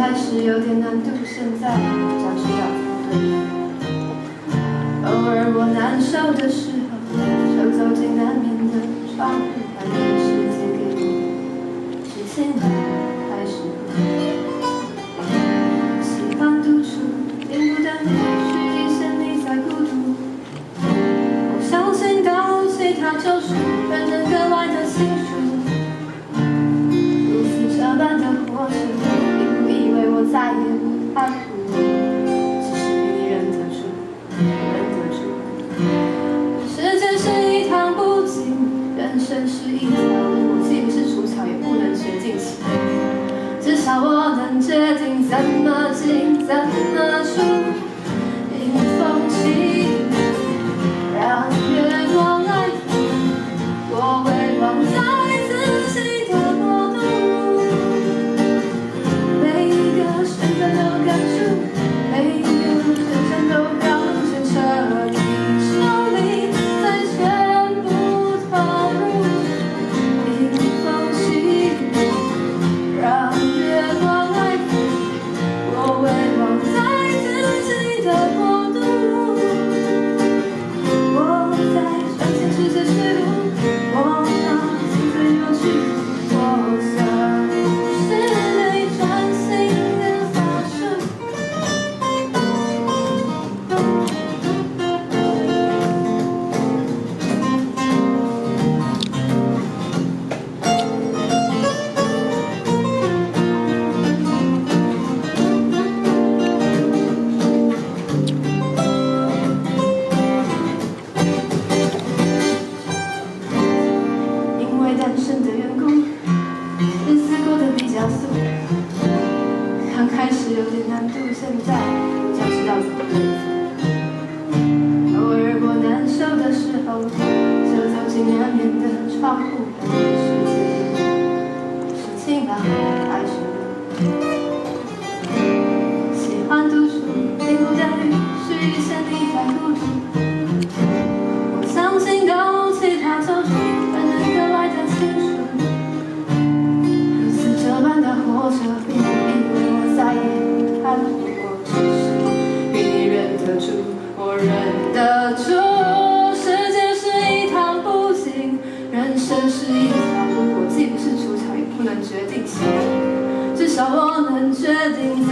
开始有点难度，现在不知道怎么对。偶尔我难受的时候，就走进那面的窗户，把这个世界给你。事情还是喜欢独处，并不等于遇见你才孤独。我相信到其他救赎，人能格外的清楚。如此这般的活着，并不以为我再也不怕苦。其实比你忍得住，忍得住。世界是一趟不尽，人生是一条路，既不是主角，也不能决定起。至少我能决定怎么进，怎么出。迎风起舞，让月光来抚，我会忘在自己的国度。每一个瞬间都感触，每一个瞬间都表现彻底抽离，再全部投入。迎风起舞，让月光来抚，我会忘在自己的国度。我在相信世界是路，我让心最有趣，我像是没专心的法术。因为单身的缘故，日子过得比较素。刚开始有点难度，现在比较知道怎么对付。偶尔我难受的时候，就走进那面的窗户，看看世界。是晴朗还是雨？喜欢独处，并不等于是遇见你才孤独。我相信到其他救赎，人能格外的清楚。如此这般的活着，并不以为我再也怕苦，我只是比你忍得住，我忍得住。世界是一趟不尽，人生是一条路，我既不是主角，也不能决定谁。至少我能决定。